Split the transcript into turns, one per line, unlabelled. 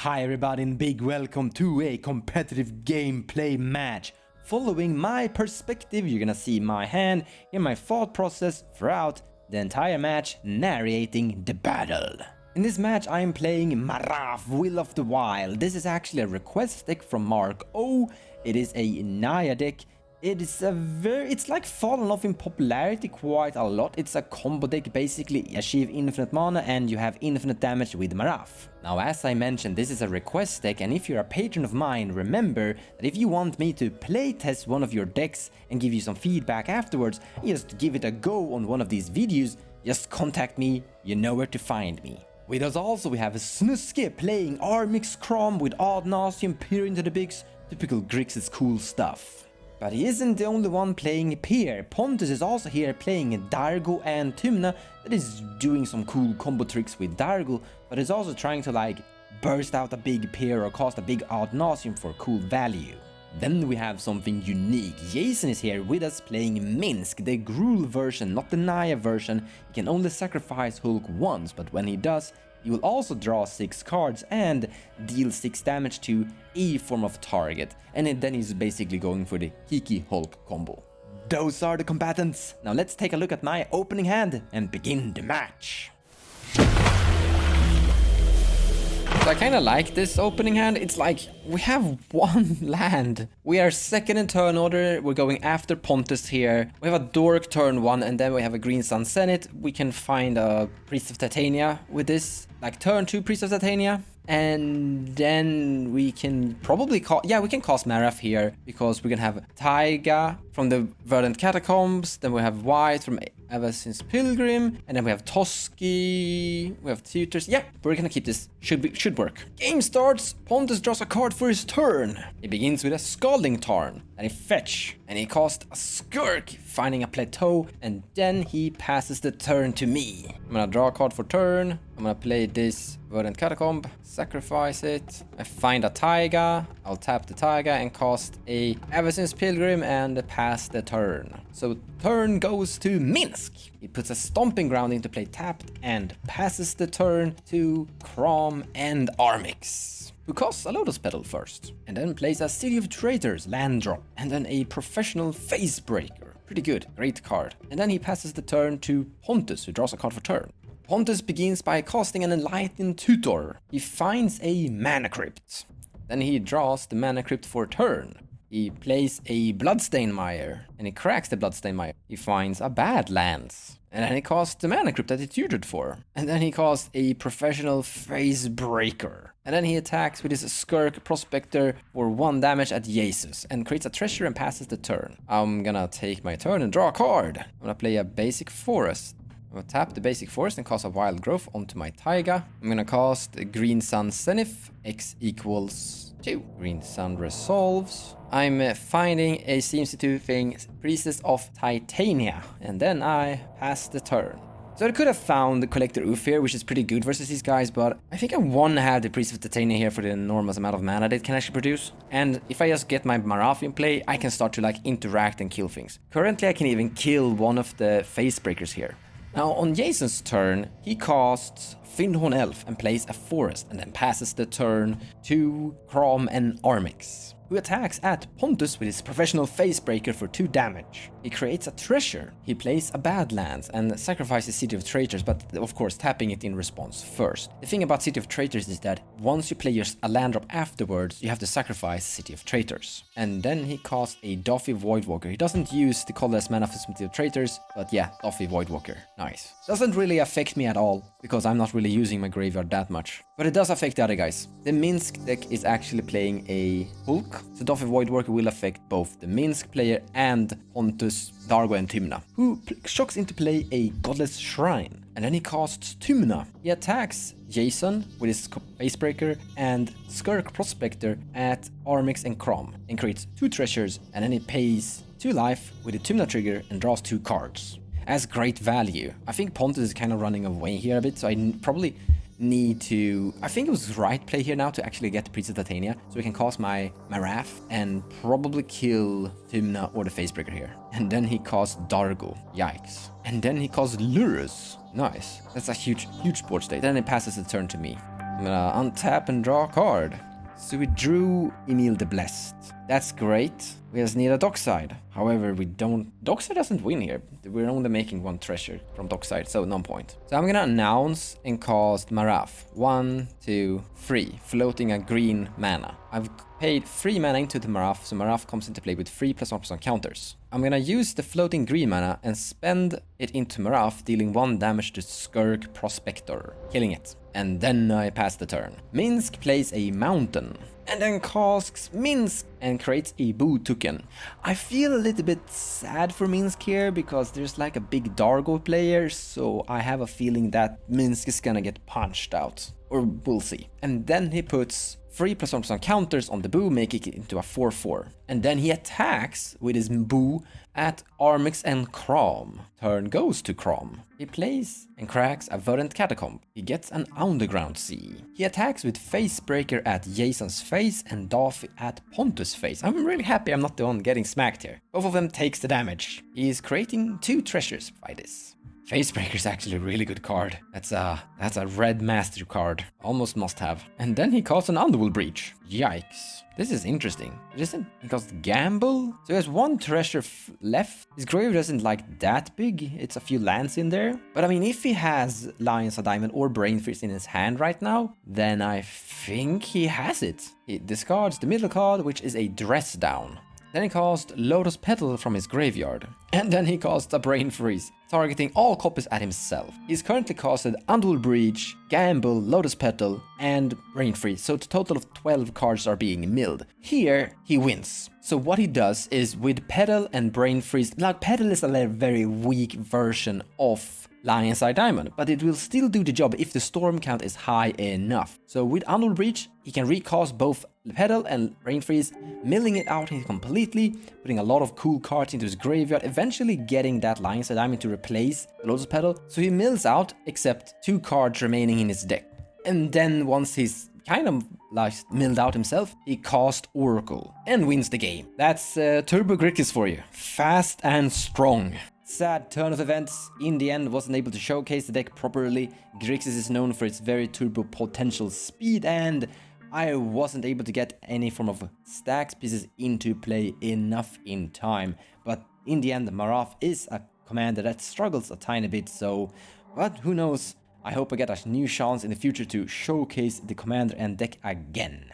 Hi everybody and big welcome to a competitive gameplay match. Following my perspective, you're gonna see my hand in my thought process throughout the entire match, narrating the battle. In this match I am playing Marath, Will of the Wild. This is actually a request deck from Mark O. It is a Naya deck. It's like fallen off in popularity quite a lot. It's a combo deck, basically achieve infinite mana and you have infinite damage with Marath. Now, as I mentioned, this is a request deck, and if you're a patron of mine, remember that if you want me to playtest one of your decks and give you some feedback afterwards, just give it a go on one of these videos, just contact me, you know where to find me. With us also we have Snuske playing Armix Kraum with Ad Nauseam, Peer into the Bigs, typical Grixis cool stuff. But he isn't the only one playing Peer. Pontus is also here playing Dargo and Tymna, that is doing some cool combo tricks with Dargo, but is also trying to burst out a big Peer or cast a big Ad Nauseam for cool value. Then we have something unique. Jason is here with us playing Minsc, the Gruul version, not the Naya version. He can only sacrifice Hulk once, but when he does, he will also draw 6 cards and deal 6 damage to a form of target. And then he's basically going for the Hiki Hulk combo. Those are the combatants. Now let's take a look at my opening hand and begin the match. So I kind of like this opening hand. It's like we have one land. We are second in turn order. We're going after Pontus here. We have a Dork turn 1 and then we have a Green Sun Senate. We can find a Priest of Titania with this. Like turn 2 Priest of Titania. And then we can probably call... Yeah, we can cast Marath here because we're gonna have Taiga from the Verdant Catacombs. Then we have White from Ever Since Pilgrim. And then we have Toski. We have Tutors. Yeah, we're gonna keep this. Should work. Game starts. Pontus draws a card for his turn. He begins with a Scalding Tarn. And he fetch. And he casts a Skirk, finding a plateau. And then he passes the turn to me. I'm gonna draw a card for turn. I'm gonna play this Verdant Catacomb, sacrifice it. I find a Taiga. I'll tap the Taiga and cast a Ever Since Pilgrim and pass the turn. So turn goes to Minsc. He puts a Stomping Ground into play tapped and passes the turn to Kraum and Armix, who casts a Lotus Petal first, and then plays a City of Traitors land drop, and then a Professional Facebreaker. Pretty good, great card. And then he passes the turn to Pontus, who draws a card for turn. Pontus begins by casting an Enlightened Tutor. He finds a Mana Crypt. Then he draws the Mana Crypt for turn. He plays a Bloodstain Mire, and he cracks the Bloodstain Mire. He finds a Badlands. And then he casts the Mana Crypt that he tutored for. And then he casts a Professional Facebreaker. And then he attacks with his Skirk Prospector for 1 damage at Jesus and creates a treasure and passes the turn. I'm gonna take my turn and draw a card. I'm gonna play a Basic Forest. I'm gonna tap the Basic Forest and cast a Wild Growth onto my Taiga. I'm gonna cast Green Sun Zenith, X equals 2. Green Sun resolves. I'm finding a CMC2 thing, Priestess of Titania, and then I pass the turn. So I could have found the Collector Oof here, which is pretty good versus these guys, but I think I want to have the Priest of Titania here for the enormous amount of mana that it can actually produce. And if I just get my Marath in play, I can start to interact and kill things. Currently I can even kill one of the Facebreakers here. Now, on Jason's turn, he casts Fyndhorn Elf and plays a Forest, and then passes the turn to Kraum and Armix, who attacks at Pontus with his Professional Facebreaker for 2 damage. He creates a treasure. He plays a Badlands and sacrifices City of Traitors, but of course tapping it in response first. The thing about City of Traitors is that once you play a land drop afterwards, you have to sacrifice City of Traitors. And then he casts a Doffy Voidwalker. He doesn't use the colorless mana for City of Traitors, but yeah, Doffy Voidwalker. Nice. Doesn't really affect me at all, because I'm not really using my graveyard that much. But it does affect the other guys. The Minsc deck is actually playing a Hulk, so Doffy Voidwalker will affect both the Minsc player and Pontus, Dargo and Tymna, who shocks into play a Godless Shrine. And then he casts Tymna. He attacks Jason with his Facebreaker and Skirk Prospector at Armix and Kraum, and creates 2 treasures, and then he pays 2 life with the Tymna trigger and draws 2 cards. As great value. I think Pontus is kind of running away here a bit, so I probably need to... I think it was the right play here now to actually get the Priest of Titania, so we can cast my Marath and probably kill Tymna or the Facebreaker here. And then he casts Dargo. Yikes. And then he casts Lurus. Nice. That's a huge board state. Then it passes the turn to me. I'm gonna untap and draw a card. So we drew Emil the Blessed. That's great. We just need a Dockside. However, we don't... Dockside doesn't win here. We're only making one treasure from Dockside, so no point. So I'm gonna announce and cast Marath. 1, 2, 3. Floating a green mana. I've paid 3 mana into the Marath, so Marath comes into play with 3 +1 on counters. I'm gonna use the floating green mana and spend it into Marath, dealing 1 damage to Skirk Prospector, killing it. And then I pass the turn. Minsc plays a mountain, and then casts Minsc and creates a Boo token. I feel a little bit sad for Minsc here, because there's like a big Dargo player, so I have a feeling that Minsc is gonna get punched out. Or we'll see. And then he puts 3 +1 on counters on the Boo, making it into a 4/4. And then he attacks with his Boo at Armix and Kraum. Turn goes to Kraum. He plays and cracks a Verdant Catacomb. He gets an Underground Sea. He attacks with Facebreaker at Jason's face and Daffy at Pontus' face. I'm really happy I'm not the one getting smacked here. Both of them takes the damage. He is creating 2 treasures by this. Facebreaker is actually a really good card. That's a red master card. Almost must have. And then he calls an Underworld Breach. Yikes. This is interesting. He calls Gamble. So he has 1 treasure left. His graveyard isn't like that big. It's a few lands in there. But I mean, if he has Lions of Diamond or Brain Freeze in his hand right now, then I think he has it. He discards the middle card, which is a Dress Down. Then he cast Lotus Petal from his graveyard. And then he casts a Brain Freeze, targeting all copies at himself. He's currently casted Underworld Breach, Gamble, Lotus Petal, and Brain Freeze, so a total of 12 cards are being milled. Here, he wins. So what he does is with Petal and Brain Freeze, like Petal is a very weak version of Lion's Eye Diamond, but it will still do the job if the storm count is high enough. So with Underworld Breach, he can recast both Petal and Brain Freeze, milling it out completely, putting a lot of cool cards into his graveyard, eventually getting that Lion's Eye Diamond to replace the Lotus Petal. So he mills out except 2 cards remaining in his deck. And then once he's kind of like milled out himself, he casts Oracle and wins the game. That's Turbo Grixis for you. Fast and strong. Sad turn of events. In the end, wasn't able to showcase the deck properly. Grixis is known for its very turbo potential speed, and I wasn't able to get any form of stacks pieces into play enough in time. But in the end, Marath is a commander that struggles a tiny bit, so... But who knows? I hope I get a new chance in the future to showcase the commander and deck again.